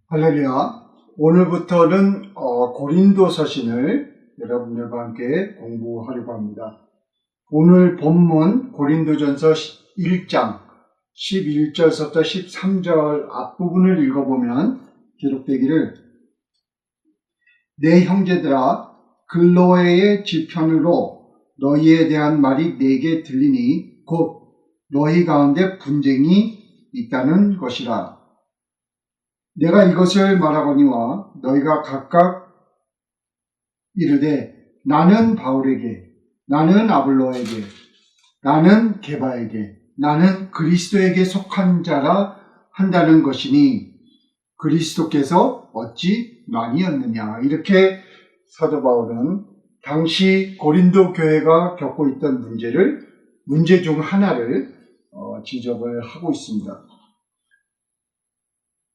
할렐루야. 오늘부터는 고린도서신을 여러분들과 함께 공부하려고 합니다. 오늘 본문 고린도전서 1장 11절부터 13절 앞부분을 읽어보면 기록되기를, 내 형제들아, 글로에의 지편으로 너희에 대한 말이 내게 들리니 곧 너희 가운데 분쟁이 있다는 것이라. 내가 이것을 말하거니와 너희가 각각 이르되 나는 바울에게, 나는 아볼로에게, 나는 게바에게, 나는 그리스도에게 속한 자라 한다는 것이니 그리스도께서 어찌 많이였느냐. 이렇게 사도 바울은 당시 고린도 교회가 겪고 있던 문제 중 하나를 지적을 하고 있습니다.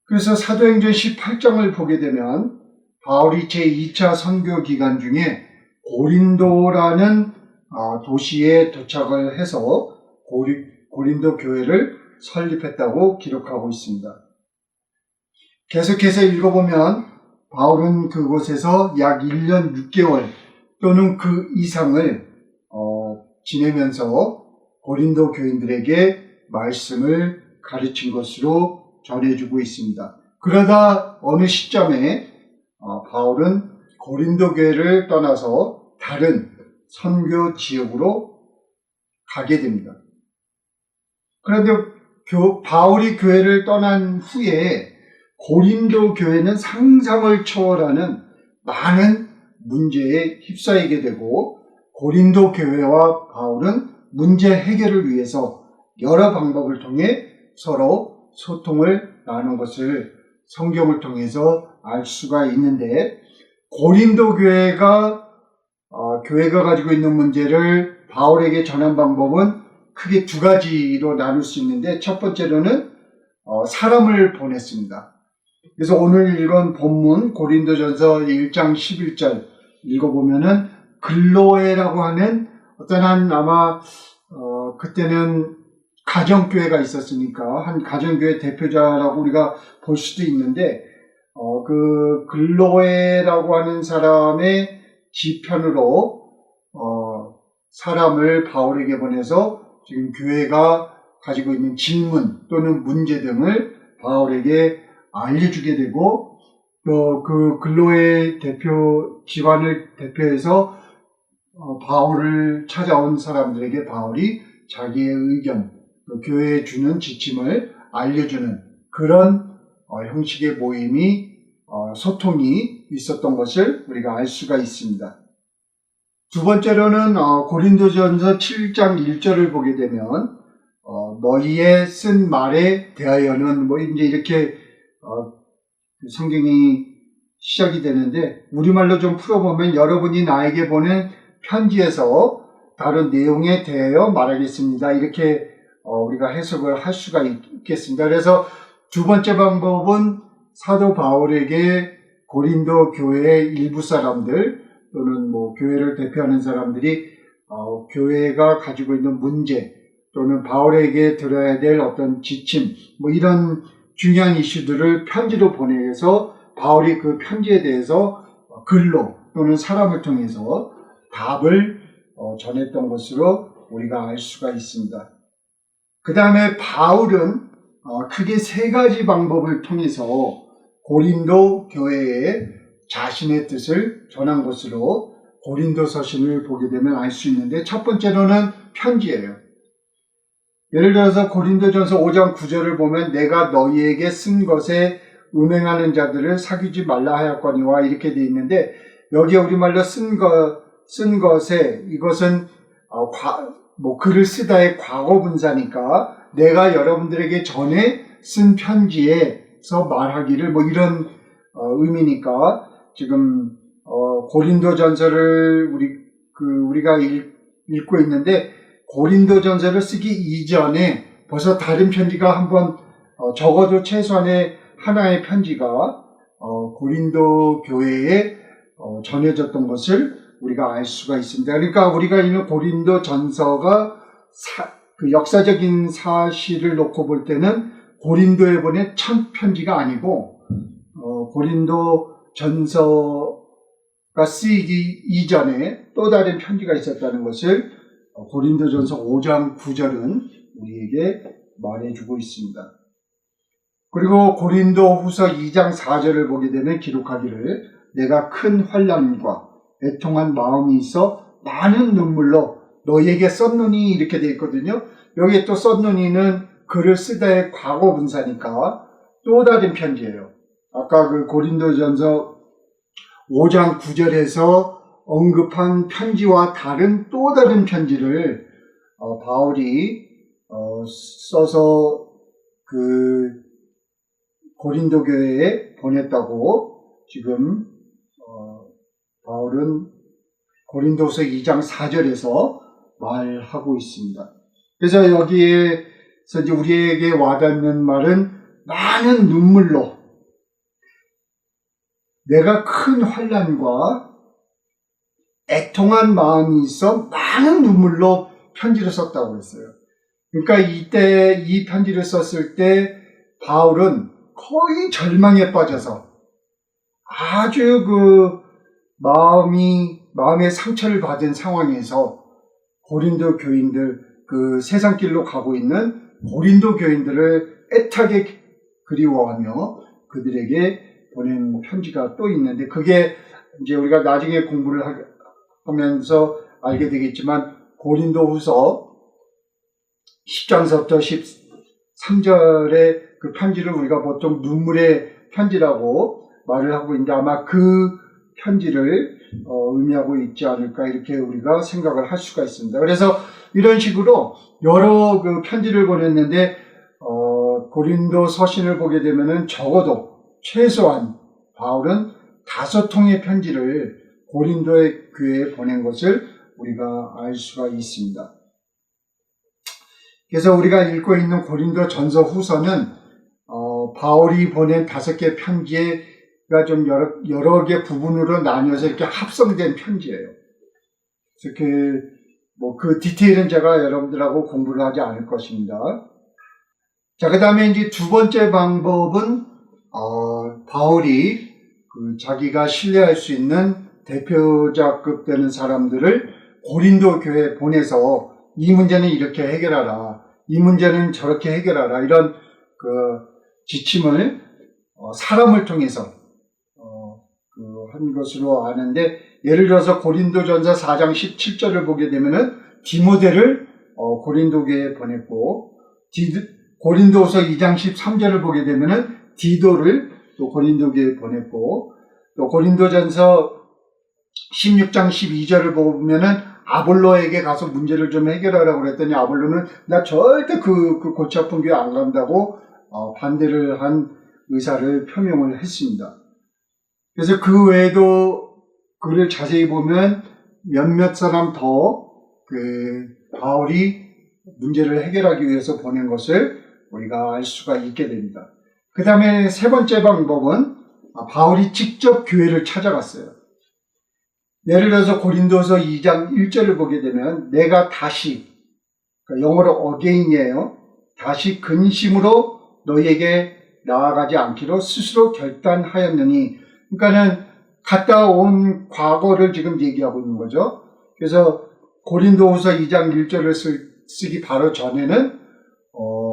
그래서 사도행전 18장을 보게 되면 바울이 제2차 선교 기간 중에 고린도라는 도시에 도착을 해서 고린도 교회를 설립했다고 기록하고 있습니다. 계속해서 읽어보면 바울은 그곳에서 약 1년 6개월 또는 그 이상을 지내면서 고린도 교인들에게 말씀을 가르친 것으로 전해주고 있습니다. 그러다 어느 시점에 바울은 고린도 교회를 떠나서 다른 선교 지역으로 가게 됩니다. 그런데 바울이 교회를 떠난 후에 고린도 교회는 상상을 초월하는 많은 문제에 휩싸이게 되고, 고린도 교회와 바울은 문제 해결을 위해서 여러 방법을 통해 서로 소통을 나눈 것을 성경을 통해서 알 수가 있는데, 고린도 교회가 가지고 있는 문제를 바울에게 전한 방법은 크게 두 가지로 나눌 수 있는데, 첫 번째로는 사람을 보냈습니다. 그래서 오늘 읽은 본문 고린도전서 1장 11절 읽어보면은 글로에라고 하는 어떤 아마 그때는 가정교회가 있었으니까 한 가정교회 대표자라고 우리가 볼 수도 있는데, 그 글로에라고 하는 사람의 지편으로 사람을 바울에게 보내서 지금 교회가 가지고 있는 질문 또는 문제 등을 바울에게 알려주게 되고, 또 그 글로에 집안을 대표해서 바울을 찾아온 사람들에게 바울이 자기의 의견, 교회에 주는 지침을 알려주는 그런 형식의 모임이, 소통이 있었던 것을 우리가 알 수가 있습니다. 두 번째로는 고린도전서 7장 1절을 보게 되면 너희의 쓴 말에 대하여는 이제 이렇게 성경이 시작이 되는데, 우리말로 좀 풀어보면 여러분이 나에게 보낸 편지에서 다른 내용에 대하여 말하겠습니다. 이렇게 우리가 해석을 할 수가 있겠습니다. 그래서 두 번째 방법은 사도 바울에게 고린도 교회의 일부 사람들 또는 교회를 대표하는 사람들이 교회가 가지고 있는 문제 또는 바울에게 들어야 될 어떤 지침 이런 중요한 이슈들을 편지로 보내서 바울이 그 편지에 대해서 글로 또는 사람을 통해서 답을 전했던 것으로 우리가 알 수가 있습니다. 그 다음에 바울은 크게 세 가지 방법을 통해서 고린도 교회에 자신의 뜻을 전한 것으로 고린도서신을 보게 되면 알 수 있는데, 첫 번째로는 편지예요. 예를 들어서 고린도전서 5장 9절을 보면 내가 너희에게 쓴 것에 음행하는 자들을 사귀지 말라 하였거니와 이렇게 돼 있는데, 여기에 우리말로 쓴 것에, 이것은 글을 쓰다의 과거 분사니까 내가 여러분들에게 전에 쓴 편지에서 말하기를 이런 의미니까, 지금 고린도전서를 우리가 읽고 있는데, 고린도전서를 쓰기 이전에 벌써 다른 편지가 한번 적어도 최소한의 하나의 편지가 고린도 교회에 전해졌던 것을 우리가 알 수가 있습니다. 그러니까 우리가 읽는 고린도전서가 그 역사적인 사실을 놓고 볼 때는 고린도에 보낸 첫 편지가 아니고 고린도 전서가 쓰이기 이전에 또 다른 편지가 있었다는 것을 고린도 전서 5장 9절은 우리에게 말해주고 있습니다. 그리고 고린도 후서 2장 4절을 보게 되면 기록하기를 내가 큰 환난과 애통한 마음이 있어 많은 눈물로 너에게 썼노니 이렇게 되어 있거든요. 여기에 또 썼노니는 글을 쓰다의 과거 분사니까 또 다른 편지예요. 아까 그 고린도전서 5장 9절에서 언급한 편지와 다른 또 다른 편지를 바울이 써서 그 고린도 교회에 보냈다고 지금 바울은 고린도서 2장 4절에서 말하고 있습니다. 그래서 여기에서 이제 우리에게 와닿는 말은 많은 눈물로 내가 큰 환난과 애통한 마음이 있어 많은 눈물로 편지를 썼다고 했어요. 그러니까 이때 이 편지를 썼을 때 바울은 거의 절망에 빠져서 아주 그 마음의 상처를 받은 상황에서 고린도 교인들, 그 세상길로 가고 있는 고린도 교인들을 애타게 그리워하며 그들에게 보낸 편지가 또 있는데 그게 이제 우리가 나중에 공부를 하면서 알게 되겠지만 고린도 후서 10장서부터 13절의 그 편지를 우리가 보통 눈물의 편지라고 말을 하고 있는데 아마 그 편지를 의미하고 있지 않을까 이렇게 우리가 생각을 할 수가 있습니다. 그래서 이런 식으로 여러 그 편지를 보냈는데 고린도 서신을 보게 되면은 적어도 최소한 바울은 5통의 편지를 고린도의 교회에 보낸 것을 우리가 알 수가 있습니다. 그래서 우리가 읽고 있는 고린도 전서 후서는 바울이 보낸 5개 편지가 좀 여러 개 부분으로 나뉘어서 이렇게 합성된 편지예요. 그래서 그 디테일은 제가 여러분들하고 공부를 하지 않을 것입니다. 자, 그 다음에 이제 두 번째 방법은, 바울이 자기가 신뢰할 수 있는 대표자급 되는 사람들을 고린도 교회에 보내서 이 문제는 이렇게 해결하라, 이 문제는 저렇게 해결하라, 이런 지침을 사람을 통해서 한 것으로 아는데, 예를 들어서 고린도전서 4장 17절을 보게 되면은 디모데를 고린도 교회에 보냈고, 고린도서 2장 13절을 보게 되면은 디도를 또 고린도 교회에 보냈고, 또 고린도전서 16장 12절을 보면은 아볼로에게 가서 문제를 좀 해결하라고 그랬더니 아볼로는 나 절대 그 골치 아픈 교회 안 간다고 반대를 한 의사를 표명을 했습니다. 그래서 그 외에도 글을 자세히 보면 몇몇 사람 더 바울이 문제를 해결하기 위해서 보낸 것을 우리가 알 수가 있게 됩니다. 그 다음에 세 번째 방법은 바울이 직접 교회를 찾아갔어요. 예를 들어서 고린도서 2장 1절을 보게 되면 내가 다시, 영어로 again이에요. 다시 근심으로 너희에게 나아가지 않기로 스스로 결단하였느니, 그러니까는 갔다 온 과거를 지금 얘기하고 있는 거죠. 그래서 고린도후서 2장 1절을 쓰기 바로 전에는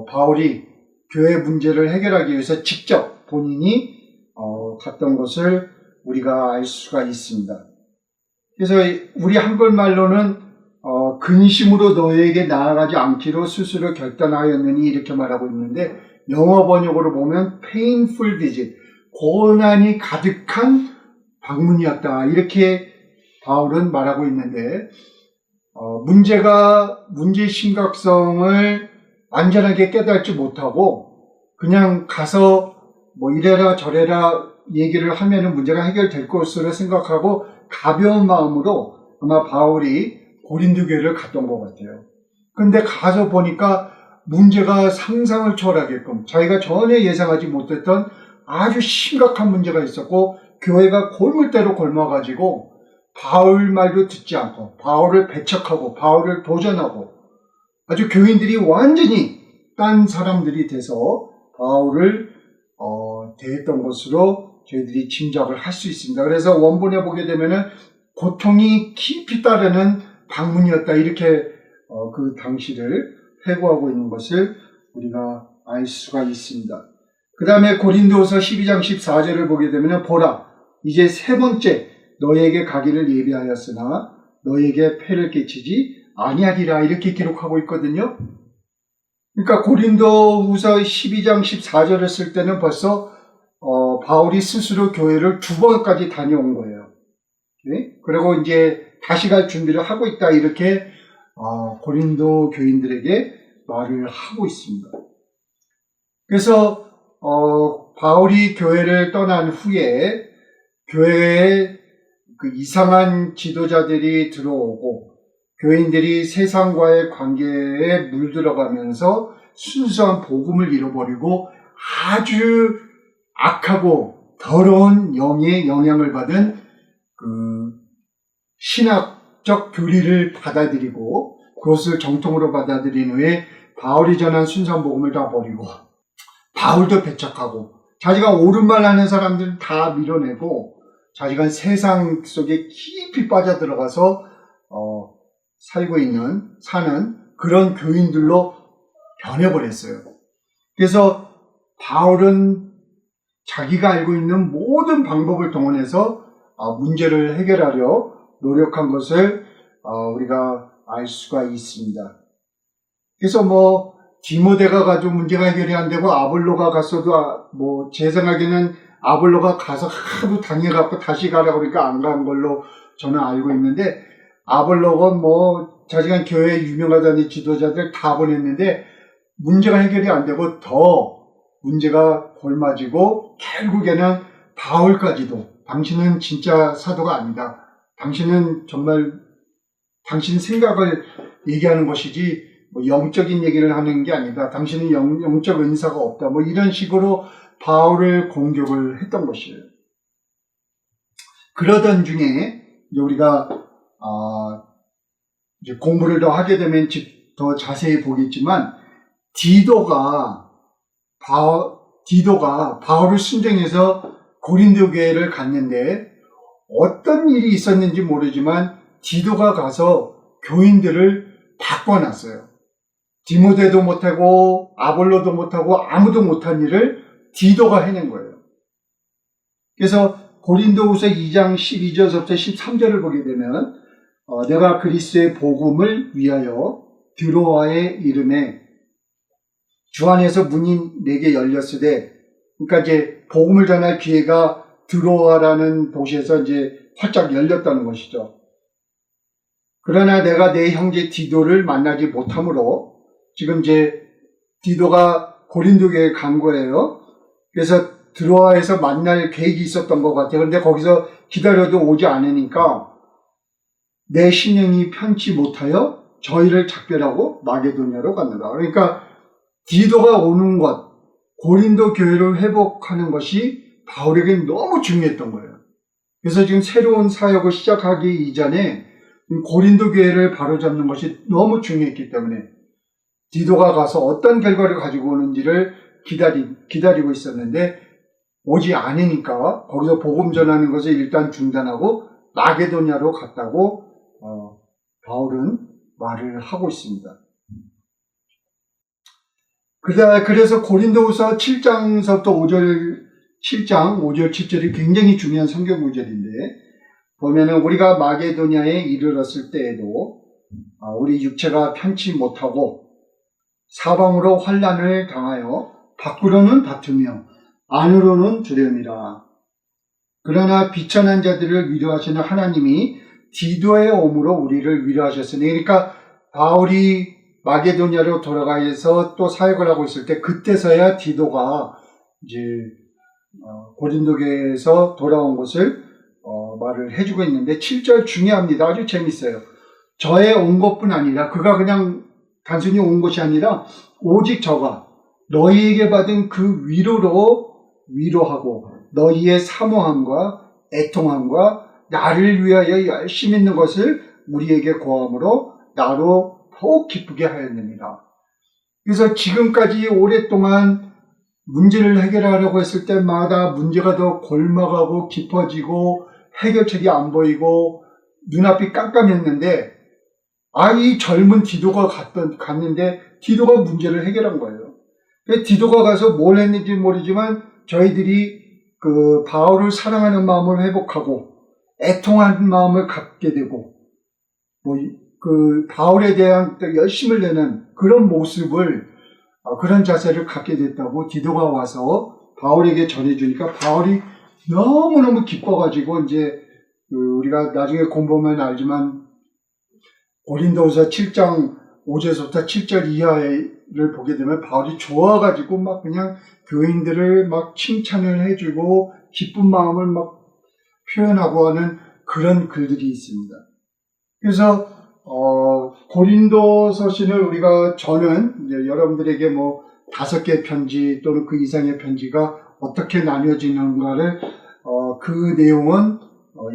바울이 교회 문제를 해결하기 위해서 직접 본인이 갔던 것을 우리가 알 수가 있습니다. 그래서 우리 한글말로는 근심으로 너에게 나아가지 않기로 스스로 결단하였느니 이렇게 말하고 있는데, 영어 번역으로 보면 painful visit, 고난이 가득한 방문이었다, 이렇게 바울은 말하고 있는데, 문제의 심각성을 완전하게 깨닫지 못하고 그냥 가서 이래라 저래라 얘기를 하면은 문제가 해결될 것으로 생각하고 가벼운 마음으로 아마 바울이 고린도 교회를 갔던 것 같아요. 근데 가서 보니까 문제가 상상을 초월하게끔 자기가 전혀 예상하지 못했던 아주 심각한 문제가 있었고, 교회가 골물대로 골마가지고 바울 말도 듣지 않고 바울을 배척하고 바울을 도전하고 아주 교인들이 완전히 딴 사람들이 돼서 바울을 대했던 것으로 저희들이 짐작을 할 수 있습니다. 그래서 원본에 보게 되면은 고통이 깊이 따르는 방문이었다, 이렇게 그 당시를 회고하고 있는 것을 우리가 알 수가 있습니다. 그 다음에 고린도서 12장 14절을 보게 되면 보라, 이제 세 번째 너에게 가기를 예비하였으나 너에게 폐를 끼치지 아니하리라, 이렇게 기록하고 있거든요. 그러니까 고린도후서 12장 14절을 쓸 때는 벌써 바울이 스스로 교회를 2번까지 다녀온 거예요. 네? 그리고 이제 다시 갈 준비를 하고 있다, 이렇게 고린도 교인들에게 말을 하고 있습니다. 그래서 바울이 교회를 떠난 후에 교회에 그 이상한 지도자들이 들어오고 교인들이 세상과의 관계에 물들어가면서 순수한 복음을 잃어버리고 아주 악하고 더러운 영의 영향을 받은 그 신학적 교리를 받아들이고 그것을 정통으로 받아들인 후에 바울이 전한 순수한 복음을 다 버리고 바울도 배척하고 자기가 옳은 말 하는 사람들은 다 밀어내고 자기가 세상 속에 깊이 빠져들어가서 사는 그런 교인들로 변해버렸어요. 그래서 바울은 자기가 알고 있는 모든 방법을 동원해서 문제를 해결하려 노력한 것을 우리가 알 수가 있습니다. 그래서 디모데가 가지고 문제가 해결이 안 되고 아볼로가 갔어도 제 생각에는 아볼로가 가서 하도 당해갖고 다시 가라고 그러니까 안 간 걸로 저는 알고 있는데, 아볼로가 자기가 교회에 유명하다는 지도자들 다 보냈는데 문제가 해결이 안 되고 더 문제가 골마지고 결국에는 바울까지도 당신은 진짜 사도가 아니다, 당신은 정말 당신 생각을 얘기하는 것이지 영적인 얘기를 하는 게 아니다, 당신은 영적 은사가 없다, 이런 식으로 바울을 공격을 했던 것이에요. 그러던 중에 우리가 이제 공부를 더 하게 되면 더 자세히 보겠지만 디도가 바울을 순정해서 고린도 교회를 갔는데 어떤 일이 있었는지 모르지만 디도가 가서 교인들을 바꿔놨어요. 디모데도 못하고 아볼로도 못하고 아무도 못한 일을 디도가 해낸 거예요. 그래서 고린도후서 2장 12절부터 13절을 보게 되면 내가 그리스도의 복음을 위하여 드로아의 이름에 주 안에서 문이 내게 열렸으되, 그러니까 이제 복음을 전할 기회가 드로아라는 도시에서 이제 활짝 열렸다는 것이죠. 그러나 내가 내 형제 디도를 만나지 못하므로, 지금 이제 디도가 고린도 교회에 간 거예요. 그래서 드로아에서 만날 계획이 있었던 것 같아요. 그런데 거기서 기다려도 오지 않으니까 내 심령이 편치 못하여 저희를 작별하고 마게도냐로 갔노라. 그러니까 디도가 오는 것, 고린도 교회를 회복하는 것이 바울에게 너무 중요했던 거예요. 그래서 지금 새로운 사역을 시작하기 이전에 고린도 교회를 바로잡는 것이 너무 중요했기 때문에 디도가 가서 어떤 결과를 가지고 오는지를 기다리고 있었는데 오지 않으니까 거기서 복음 전하는 것을 일단 중단하고 마게도냐로 갔다고 바울은 말을 하고 있습니다. 그래서 고린도후서 7장서부터 7장 5절 7절이 굉장히 중요한 성경 구절인데, 보면은 우리가 마게도냐에 이르렀을 때에도 우리 육체가 편치 못하고 사방으로 환난을 당하여 밖으로는 다투며 안으로는 두려움이라. 그러나 비천한 자들을 위로하시는 하나님이 디도의 오므로 우리를 위로하셨으니, 그러니까 바울이 마게도냐로 돌아가서 또 사역을 하고 있을 때 그때서야 디도가 이제 고린도교에서 돌아온 것을 말을 해주고 있는데, 7절 중요합니다. 아주 재밌어요. 저의 온 것뿐 아니라, 그가 그냥 단순히 온 것이 아니라 오직 저가 너희에게 받은 그 위로로 위로하고 너희의 사모함과 애통함과 나를 위하여 열심히 있는 것을 우리에게 고함으로 나로 더욱 기쁘게 하였느니라. 그래서 지금까지 오랫동안 문제를 해결하려고 했을 때마다 문제가 더 골마가고 깊어지고 해결책이 안 보이고 눈앞이 깜깜했는데 이 젊은 디도가 갔는데 디도가 문제를 해결한 거예요. 디도가 가서 뭘 했는지 모르지만 저희들이 그 바울을 사랑하는 마음을 회복하고 애통하는 마음을 갖게 되고 그 바울에 대한 열심을 내는 그런 모습을 그런 자세를 갖게 됐다고 디도가 와서 바울에게 전해주니까 바울이 너무너무 기뻐가지고 이제 우리가 나중에 공부하면 알지만 고린도후서 7장 5절부터 7절 이하를 보게 되면 바울이 좋아가지고 막 그냥 교인들을 막 칭찬을 해주고 기쁜 마음을 막 표현하고 하는 그런 글들이 있습니다. 그래서 고린도서신을 저는 이제 여러분들에게 5개의 편지 또는 그 이상의 편지가 어떻게 나뉘어지는가를 그 내용은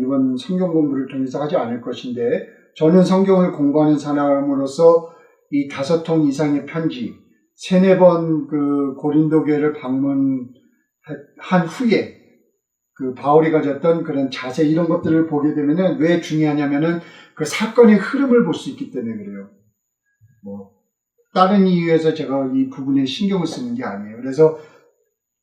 이번 성경 공부를 통해서 하지 않을 것인데, 저는 성경을 공부하는 사람으로서 이 5통 이상의 편지, 3-4번 그 고린도 교회를 방문한 후에 그 바울이 가졌던 그런 자세, 이런 것들을 보게 되면은 왜 중요하냐면은 그 사건의 흐름을 볼 수 있기 때문에 그래요. 다른 이유에서 제가 이 부분에 신경을 쓰는 게 아니에요. 그래서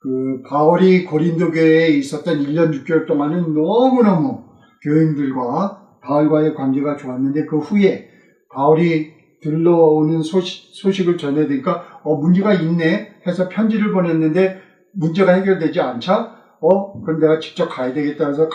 그 바울이 고린도 교회에 있었던 1년 6개월 동안은 너무너무 교인들과 바울과의 관계가 좋았는데, 그 후에 바울이 들러오는 소식을 전해드리니까 문제가 있네 해서 편지를 보냈는데 문제가 해결되지 않자 그럼 내가 직접 가야 되겠다 해서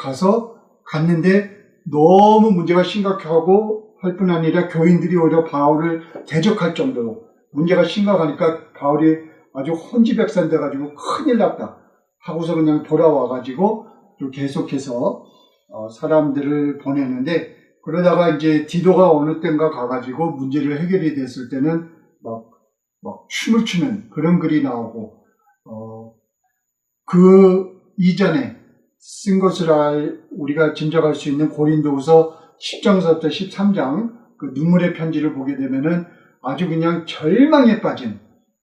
갔는데 너무 문제가 심각하고 할 뿐 아니라 교인들이 오히려 바울을 대적할 정도로 문제가 심각하니까 바울이 아주 혼지백산 돼가지고 큰일 났다 하고서 그냥 돌아와가지고 또 계속해서 사람들을 보내는데, 그러다가 이제 디도가 어느 땐가 가가지고 문제를 해결이 됐을 때는 막 춤을 추는 그런 글이 나오고, 그 이전에 쓴 것을 우리가 짐작할 수 있는 고린도후서 10장서부터 13장 그 눈물의 편지를 보게 되면은 아주 그냥 절망에 빠진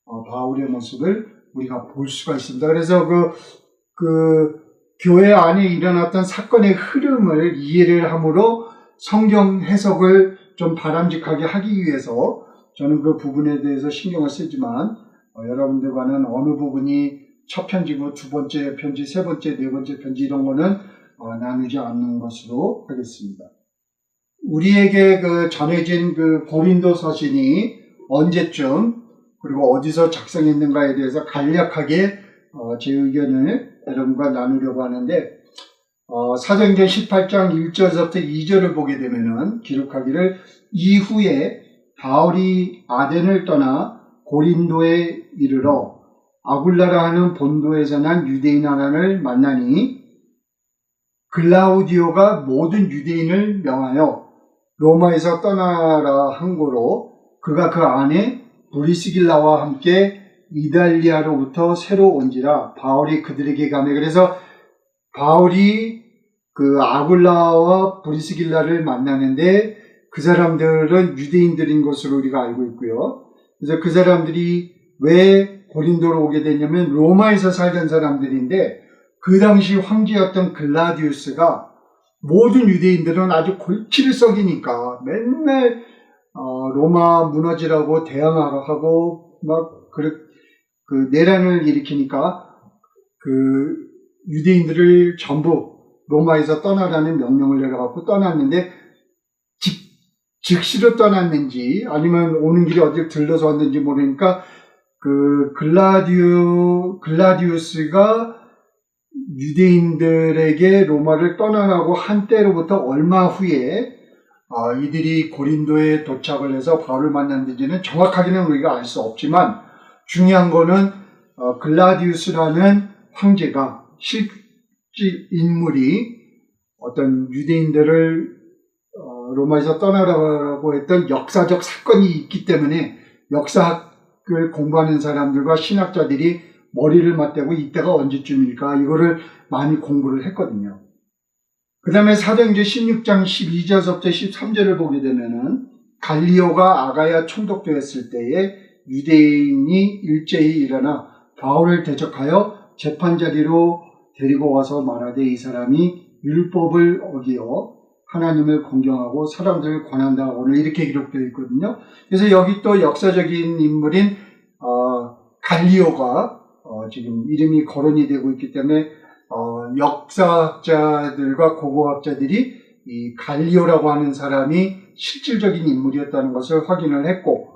바울의 모습을 우리가 볼 수가 있습니다. 그래서 그 교회 안에 일어났던 사건의 흐름을 이해를 함으로 성경 해석을 좀 바람직하게 하기 위해서 저는 그 부분에 대해서 신경을 쓰지만, 여러분들과는 어느 부분이 첫 편지고 두 번째 편지, 세 번째, 네 번째 편지 이런 거는 나누지 않는 것으로 하겠습니다. 우리에게 전해진 그 고린도 서신이 언제쯤 그리고 어디서 작성했는가에 대해서 간략하게 제 의견을 여러분과 나누려고 하는데, 사도행전 18장 1절부터 2절을 보게 되면은 기록하기를, 이후에 바울이 아덴을 떠나 고린도에 이르러 아굴라라 하는 본도에서 난 유대인 하나를 만나니 글라우디오가 모든 유대인을 명하여 로마에서 떠나라 한 고로 그가 그 안에 브리스길라와 함께 이달리아로부터 새로 온지라 바울이 그들에게 가매. 그래서 바울이 그 아굴라와 브리스길라를 만나는데 그 사람들은 유대인들인 것으로 우리가 알고 있고요. 그래서 그 사람들이 왜 고린도로 오게 됐냐면 로마에서 살던 사람들인데, 그 당시 황제였던 글라디우스가 모든 유대인들은 아주 골치를 썩이니까 맨날 로마 무너지라고 대항하고 막 그 내란을 일으키니까 그 유대인들을 전부 로마에서 떠나라는 명령을 내려갖고 떠났는데, 즉시로 떠났는지 아니면 오는 길에 어딜 들러서 왔는지 모르니까 그 글라디우스가 유대인들에게 로마를 떠나라고 한 때로부터 얼마 후에 이들이 고린도에 도착을 해서 바울을 만났는지는 정확하게는 우리가 알 수 없지만, 중요한 거는 글라디우스라는 황제가 실제 인물이 어떤 유대인들을 로마에서 떠나라고 했던 역사적 사건이 있기 때문에 역사학을 공부하는 사람들과 신학자들이 머리를 맞대고 이때가 언제쯤일까 이거를 많이 공부를 했거든요. 그 다음에 사도행전 16장 12절부터 13절을 보게 되면은 갈리오가 아가야 총독되었을 때에 유대인이 일제히 일어나 바울을 대적하여 재판자리로 데리고 와서 말하되 이 사람이 율법을 어기어 하나님을 공경하고 사람들을 권한다. 오늘 이렇게 기록되어 있거든요. 그래서 여기 또 역사적인 인물인 갈리오가 지금 이름이 거론이 되고 있기 때문에 역사학자들과 고고학자들이 이 갈리오라고 하는 사람이 실질적인 인물이었다는 것을 확인을 했고,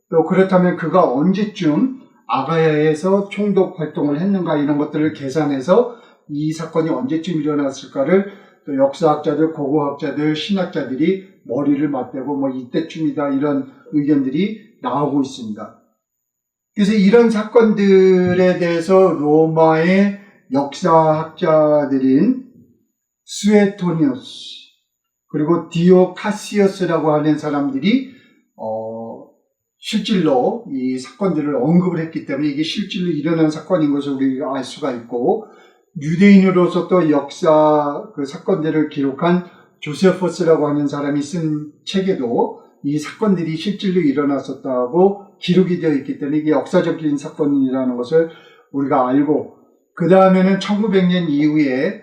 또 그렇다면 그가 언제쯤 아가야에서 총독 활동을 했는가 이런 것들을 계산해서 이 사건이 언제쯤 일어났을까를 또 역사학자들, 고고학자들, 신학자들이 머리를 맞대고 뭐 이때쯤이다 이런 의견들이 나오고 있습니다. 그래서 이런 사건들에 대해서 로마의 역사학자들인 스웨토니우스 그리고 디오카시어스라고 하는 사람들이 실질로 이 사건들을 언급을 했기 때문에 이게 실질로 일어난 사건인 것을 우리가 알 수가 있고, 유대인으로서 또 역사 그 사건들을 기록한 조세포스라고 하는 사람이 쓴 책에도 이 사건들이 실질로 일어났었다고 기록이 되어 있기 때문에 이게 역사적인 사건이라는 것을 우리가 알고, 그 다음에는 1900년 이후에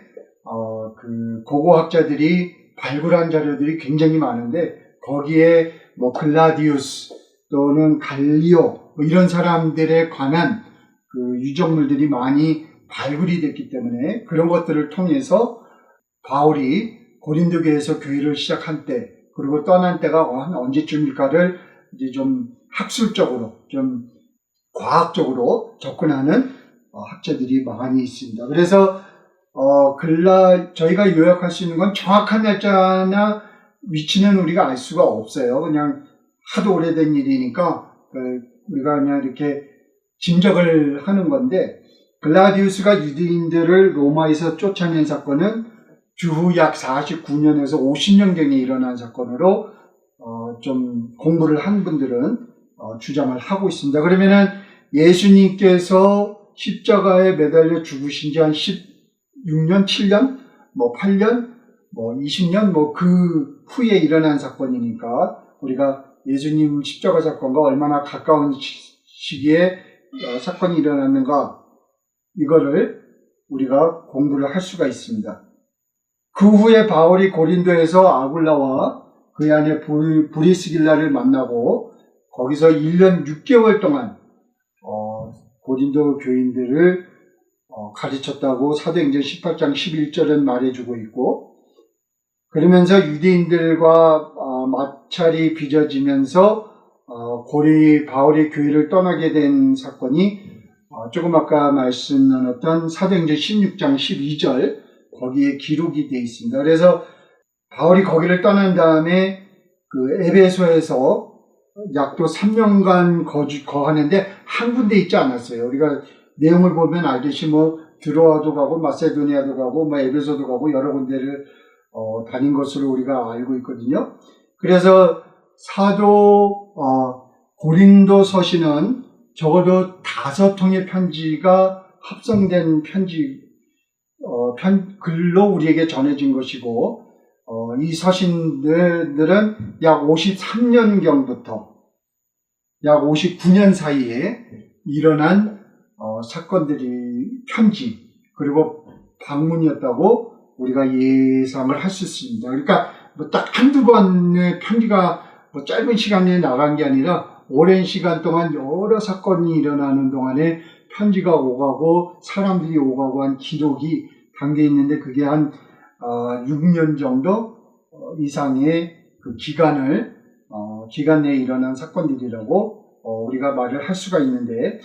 그 고고학자들이 발굴한 자료들이 굉장히 많은데 거기에 뭐 글라디우스 또는 갈리오 뭐 이런 사람들에 관한 그 유적물들이 많이 발굴이 됐기 때문에 그런 것들을 통해서 바울이 고린도 교회에서 교회를 시작한 때 그리고 떠난 때가 언제쯤일까를 이제 좀 학술적으로 좀 과학적으로 접근하는 학자들이 많이 있습니다. 그래서 저희가 요약할 수 있는 건 정확한 날짜나 위치는 우리가 알 수가 없어요. 그냥 하도 오래된 일이니까 우리가 그냥 이렇게 짐작을 하는 건데, 글라디우스가 유대인들을 로마에서 쫓아낸 사건은 주후 약 49년에서 50년경에 일어난 사건으로 좀 공부를 한 분들은 주장을 하고 있습니다. 그러면은 예수님께서 십자가에 매달려 죽으신 지 한 16년, 7년, 뭐 8년, 뭐 20년, 뭐 그 후에 일어난 사건이니까 우리가 예수님 십자가 사건과 얼마나 가까운 시기에 사건이 일어났는가 이거를 우리가 공부를 할 수가 있습니다. 그 후에 바울이 고린도에서 아굴라와 그의 아내 브리스길라를 만나고 거기서 1년 6개월 동안 고린도 교인들을 가르쳤다고 사도행전 18장 11절은 말해주고 있고, 그러면서 유대인들과 마찰이 빚어지면서 바울이 교회를 떠나게 된 사건이 조금 아까 말씀 나눴던 사도행전 16장 12절 거기에 기록이 되어 있습니다. 그래서 바울이 거기를 떠난 다음에 그 에베소에서 약도 3년간 거하는데 한 군데 있지 않았어요. 우리가 내용을 보면 알듯이 뭐 드로아도 가고 마세도니아도 가고 뭐 에베소도 가고 여러 군데를 다닌 것으로 우리가 알고 있거든요. 그래서 사도 고린도 서신은 적어도 5통의 편지가 합성된 글로 우리에게 전해진 것이고, 이 서신들은 약 53년경부터 약 59년 사이에 일어난 편지 그리고 방문이었다고 우리가 예상을 할 수 있습니다. 그러니까 뭐 딱 한두 번의 편지가 뭐 짧은 시간에 나간 게 아니라 오랜 시간 동안 여러 사건이 일어나는 동안에 편지가 오가고 사람들이 오가고 한 기록이 담겨 있는데 그게 한 6년 정도 이상의 그 기간 내에 일어난 사건들이라고 우리가 말을 할 수가 있는데,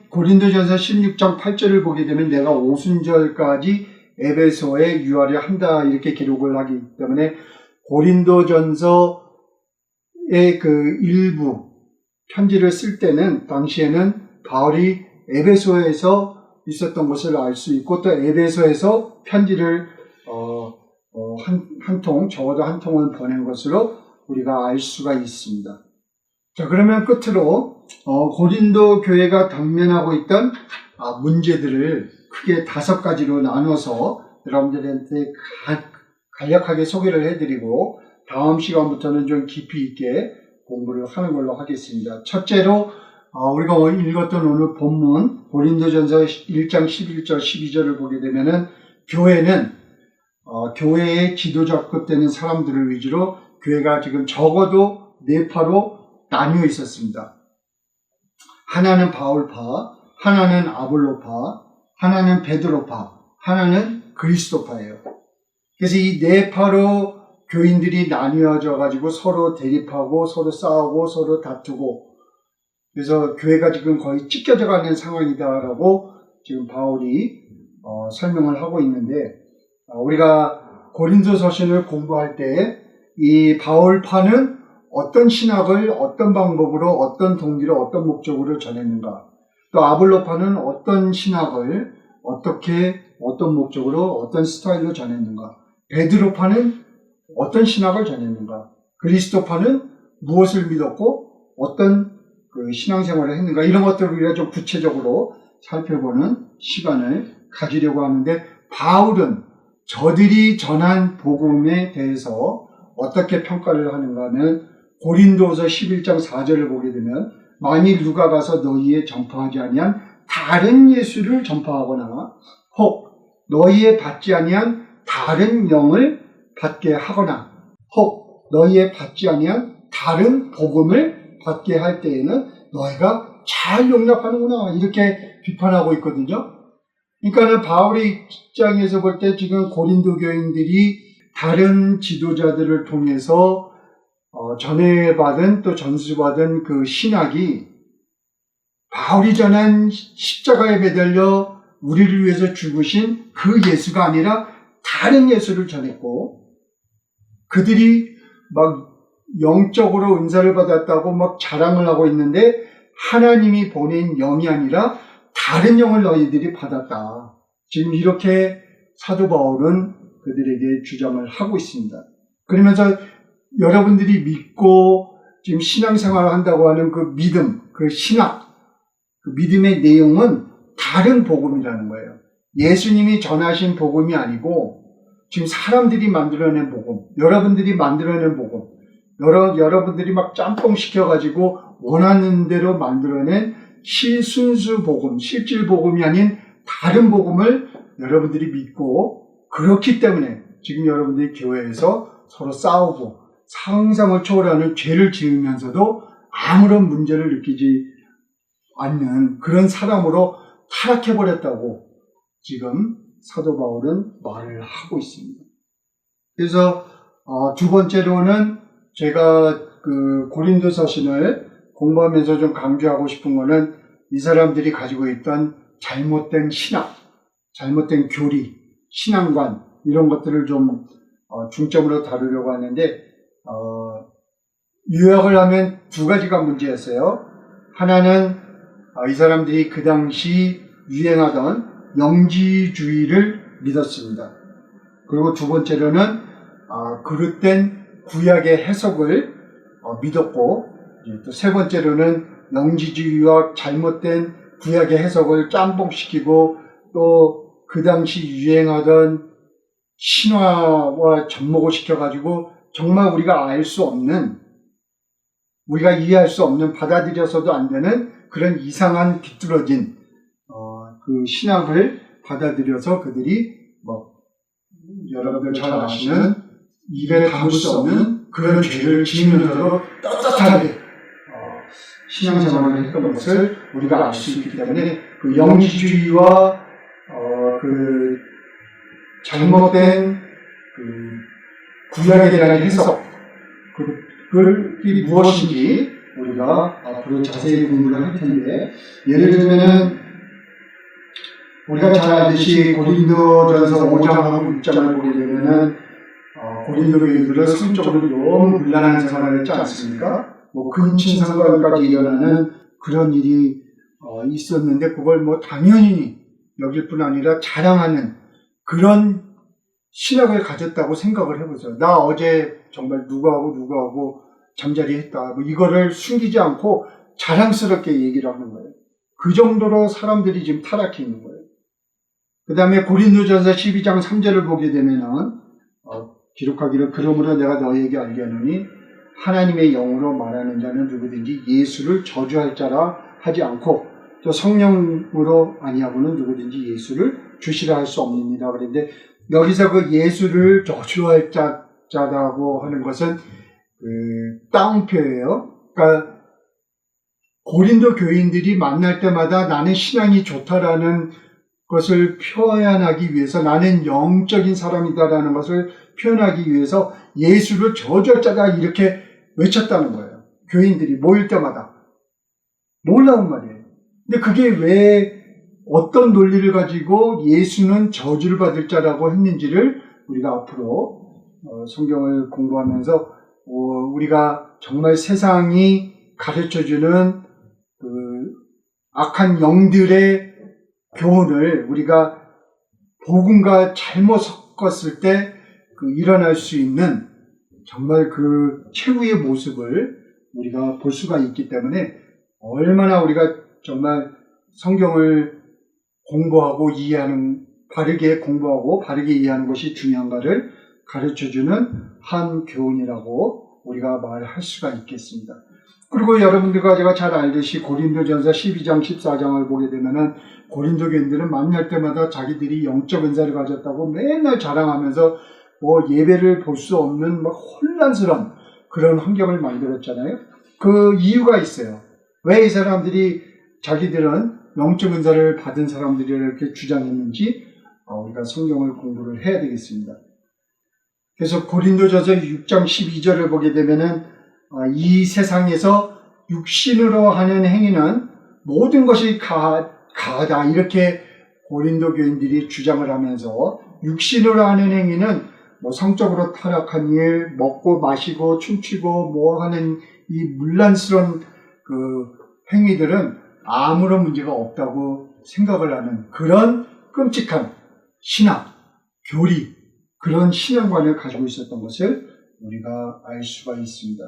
고린도전서 16장 8절을 보게 되면 내가 오순절까지 에베소에 유하려 한다 이렇게 기록을 하기 때문에 고린도전서의 그 일부 편지를 쓸 때는 당시에는 바울이 에베소에서 있었던 것을 알 수 있고, 또 에베소에서 편지를 적어도 한 통을 보낸 것으로 우리가 알 수가 있습니다. 자, 그러면 끝으로 고린도 교회가 당면하고 있던 문제들을 크게 5가지로 나눠서 여러분들한테 간략하게 소개를 해드리고 다음 시간부터는 좀 깊이 있게 공부를 하는 걸로 하겠습니다. 첫째로 우리가 읽었던 오늘 본문 고린도전서 1장 11절 12절을 보게 되면은 교회는 교회의 지도자급 되는 사람들을 위주로 교회가 지금 적어도 네 파로 나뉘어 있었습니다. 하나는 바울파, 하나는 아볼로파, 하나는 베드로파, 하나는 그리스도파예요. 그래서 이 네 파로 교인들이 나뉘어져 가지고 서로 대립하고 서로 싸우고 서로 다투고, 그래서 교회가 지금 거의 찢겨져 가는 상황이다라고 지금 바울이 설명을 하고 있는데, 우리가 고린도 서신을 공부할 때 이 바울파는 어떤 신학을 어떤 방법으로 어떤 동기로 어떤 목적으로 전했는가, 또 아볼로파는 어떤 신학을 어떻게 어떤 목적으로 어떤 스타일로 전했는가, 베드로파는 어떤 신학을 전했는가, 그리스도파는 무엇을 믿었고 어떤 그 신앙생활을 했는가, 이런 것들을 우리가 좀 구체적으로 살펴보는 시간을 가지려고 하는데, 바울은 저들이 전한 복음에 대해서 어떻게 평가를 하는가 하면 고린도서 11장 4절을 보게 되면, 만일 누가 가서 너희에 전파하지 아니한 다른 예수를 전파하거나 혹 너희에 받지 아니한 다른 영을 받게 하거나 혹 너희에 받지 아니한 다른 복음을 받게 할 때에는 너희가 잘 용납하는구나, 이렇게 비판하고 있거든요. 그러니까 바울의 입장에서 볼 때 지금 고린도 교인들이 다른 지도자들을 통해서 전해받은 또 전수받은 그 신학이 바울이 전한 십자가에 매달려 우리를 위해서 죽으신 그 예수가 아니라 다른 예수를 전했고, 그들이 막 영적으로 은사를 받았다고 막 자랑을 하고 있는데 하나님이 보낸 영이 아니라 다른 영을 너희들이 받았다. 지금 이렇게 사도 바울은 그들에게 주장을 하고 있습니다. 그러면서 여러분들이 믿고 지금 신앙생활을 한다고 하는 그 믿음, 그 신학, 그 믿음의 내용은 다른 복음이라는 거예요. 예수님이 전하신 복음이 아니고 지금 사람들이 만들어낸 복음, 여러분들이 만들어낸 복음, 여러분들이 막 짬뽕 시켜가지고 원하는 대로 만들어낸 실순수 복음, 실질 복음이 아닌 다른 복음을 여러분들이 믿고, 그렇기 때문에 지금 여러분들이 교회에서 서로 싸우고 상상을 초월하는 죄를 지으면서도 아무런 문제를 느끼지 않는 그런 사람으로 타락해버렸다고 지금 사도 바울은 말을 하고 있습니다. 그래서 두 번째로는 제가 그 고린도 서신을 공부하면서 좀 강조하고 싶은 거는 이 사람들이 가지고 있던 잘못된 신학, 잘못된 교리, 신앙관, 이런 것들을 좀 중점으로 다루려고 하는데, 요약을 하면 두 가지가 문제였어요. 하나는 이 사람들이 그 당시 유행하던 영지주의를 믿었습니다. 그리고 두 번째로는 그릇된 구약의 해석을 믿었고, 또 세 번째로는 영지주의와 잘못된 구약의 해석을 짬뽕시키고 또 그 당시 유행하던 신화와 접목을 시켜가지고 정말 우리가 알 수 없는, 우리가 이해할 수 없는, 받아들여서도 안 되는 그런 이상한 비뚤어진 그 신학을 받아들여서 그들이 여러분들 잘 아시는 입에 담을 수 없는 그런 죄를 지으면서도 떳떳하게 신앙생활을 했던 것을 우리가 알 수 있기 때문에, 그 영지주의와 그 잘못된 그 구약에 대한 해석, 그게 무엇인지 우리가 앞으로 자세히 공부를 할 텐데, 예를 들면은 우리가 잘 알듯이 고린도전서 5장하고 6장을 보게 되면은 고린도 교인들은 성적으로 너무 문란한 생활을 했지 않습니까? 근친상간까지 일어나는 그런 일이 있었는데, 그걸 당연히 여길 뿐 아니라 자랑하는 그런 신학을 가졌다고 생각을 해보세요. 나 어제 정말 누구하고 잠자리 했다. 이거를 숨기지 않고 자랑스럽게 얘기를 하는 거예요. 그 정도로 사람들이 지금 타락해 있는 거예요. 그 다음에 고린도전서 12장 3절을 보게 되면은 기록하기를, 그러므로 내가 너희에게 알게 하노니 하나님의 영으로 말하는 자는 누구든지 예수를 저주할 자라 하지 않고 또 성령으로 아니하고는 누구든지 예수를 주시라 할 수 없느니라. 그런데 여기서 그 예수를 저주할 자다고 하는 것은 따옴표예요. 그러니까 고린도 교인들이 만날 때마다 나는 신앙이 좋다라는 것을 표현하기 위해서, 나는 영적인 사람이다라는 것을 표현하기 위해서 예수를 저주할 자다 이렇게 외쳤다는 거예요. 교인들이 모일 때마다. 놀라운 말이에요. 근데 그게 왜 어떤 논리를 가지고 예수는 저주를 받을 자라고 했는지를 우리가 앞으로 성경을 공부하면서 우리가 정말 세상이 가르쳐주는 악한 영들의 교훈을 우리가 복음과 잘못 섞었을 때 일어날 수 있는 정말 그 최후의 모습을 우리가 볼 수가 있기 때문에 얼마나 우리가 정말 성경을 공부하고 이해하는, 바르게 공부하고 바르게 이해하는 것이 중요한가를 가르쳐주는 한 교훈이라고 우리가 말할 수가 있겠습니다. 그리고 여러분들과 제가 잘 알듯이 고린도전서 12장 14장을 보게 되면은 고린도 교인들은 만날 때마다 자기들이 영적 은사를 가졌다고 맨날 자랑하면서 예배를 볼 수 없는 혼란스러운 그런 환경을 만들었잖아요. 그 이유가 있어요. 왜 이 사람들이 자기들은 영적 은사를 받은 사람들이 이렇게 주장했는지 우리가 성경을 공부를 해야 되겠습니다. 그래서 고린도전서 6장 12절을 보게 되면은 이 세상에서 육신으로 하는 행위는 모든 것이 가하다 이렇게 고린도 교인들이 주장을 하면서, 육신으로 하는 행위는 성적으로 타락한 일, 먹고 마시고 춤추고 하는 이 문란스러운 행위들은 아무런 문제가 없다고 생각을 하는 그런 끔찍한 신앙, 교리, 그런 신앙관을 가지고 있었던 것을 우리가 알 수가 있습니다.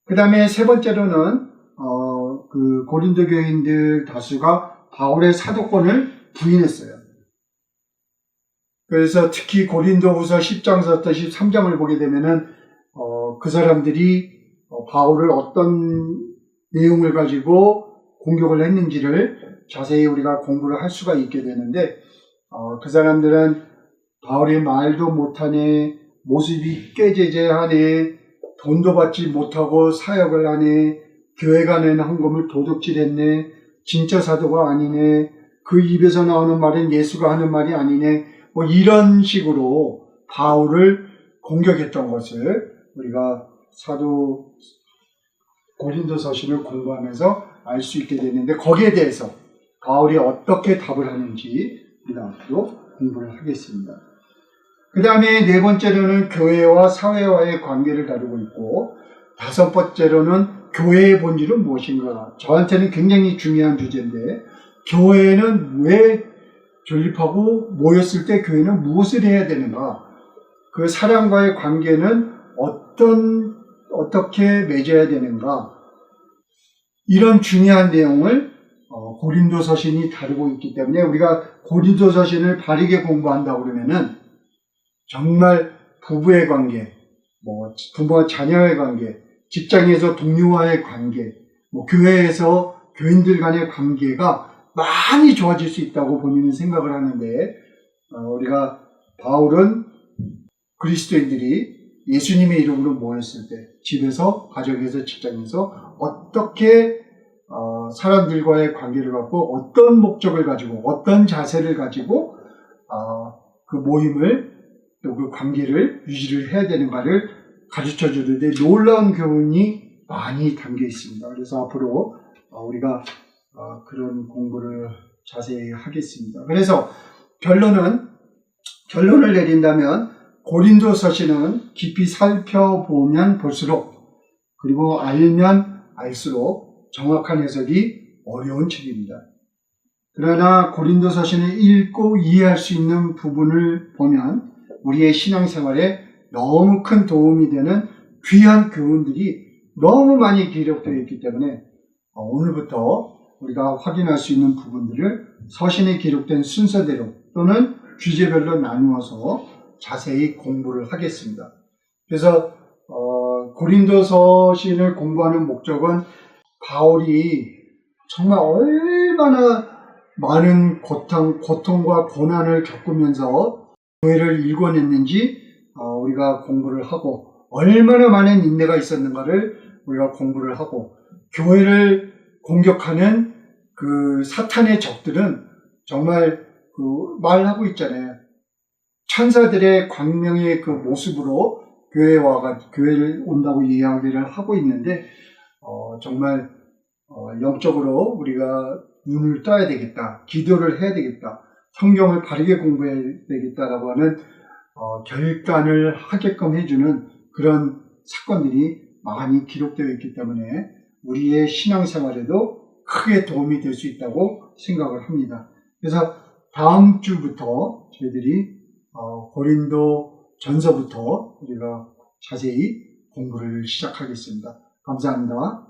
그 다음에 세 번째로는 고린도 교인들 다수가 바울의 사도권을 부인했어요. 그래서 특히 고린도후서 10장부터 13장을 보게 되면은 그 사람들이 바울을 어떤 내용을 가지고 공격을 했는지를 자세히 우리가 공부를 할 수가 있게 되는데, 그 사람들은 바울이 말도 못하네, 모습이 꾀죄죄하네, 돈도 받지 못하고 사역을 하네, 교회가 낸 헌금을 도둑질했네, 진짜 사도가 아니네, 그 입에서 나오는 말은 예수가 하는 말이 아니네, 이런 식으로 바울을 공격했던 것을 우리가 사도 고린도서신을 공부하면서 알 수 있게 되는데, 거기에 대해서 바울이 어떻게 답을 하는지 우리가 앞으로 공부를 하겠습니다. 그 다음에 네 번째로는 교회와 사회와의 관계를 다루고 있고, 다섯 번째로는 교회의 본질은 무엇인가. 저한테는 굉장히 중요한 주제인데, 교회는 왜 존립하고 모였을 때 교회는 무엇을 해야 되는가, 그 사람과의 관계는 어떻게 맺어야 되는가, 이런 중요한 내용을 고린도서신이 다루고 있기 때문에 우리가 고린도서신을 바르게 공부한다고 그러면은 정말 부부의 관계, 부모와 자녀의 관계, 직장에서 동료와의 관계, 교회에서 교인들 간의 관계가 많이 좋아질 수 있다고 본인은 생각을 하는데, 우리가 바울은 그리스도인들이 예수님의 이름으로 모였을 때 집에서, 가정에서, 직장에서 어떻게 사람들과의 관계를 갖고 어떤 목적을 가지고 어떤 자세를 가지고 그 모임을 또 그 관계를 유지를 해야 되는가를 가르쳐 주는데 놀라운 교훈이 많이 담겨 있습니다. 그래서 앞으로 우리가 그런 공부를 자세히 하겠습니다. 그래서 결론을 내린다면 고린도서신은 깊이 살펴보면 볼수록, 그리고 알면 알수록 정확한 해석이 어려운 책입니다. 그러나 고린도서신을 읽고 이해할 수 있는 부분을 보면 우리의 신앙생활에 너무 큰 도움이 되는 귀한 교훈들이 너무 많이 기록되어 있기 때문에 오늘부터 우리가 확인할 수 있는 부분들을 서신에 기록된 순서대로 또는 주제별로 나누어서 자세히 공부를 하겠습니다. 그래서 고린도서신을 공부하는 목적은 바울이 정말 얼마나 많은 고통과 고난을 겪으면서 교회를 일궈냈는지 우리가 공부를 하고, 얼마나 많은 인내가 있었는가를 우리가 공부를 하고, 교회를 공격하는 그 사탄의 적들은 정말 그 말하고 있잖아요. 천사들의 광명의 그 모습으로 교회를 온다고 이야기를 하고 있는데, 정말 영적으로 우리가 눈을 떠야 되겠다, 기도를 해야 되겠다, 성경을 바르게 공부해야 되겠다라고 하는 결단을 하게끔 해주는 그런 사건들이 많이 기록되어 있기 때문에 우리의 신앙생활에도 크게 도움이 될 수 있다고 생각을 합니다. 그래서 다음 주부터 저희들이 고린도 전서부터 우리가 자세히 공부를 시작하겠습니다. 감사합니다.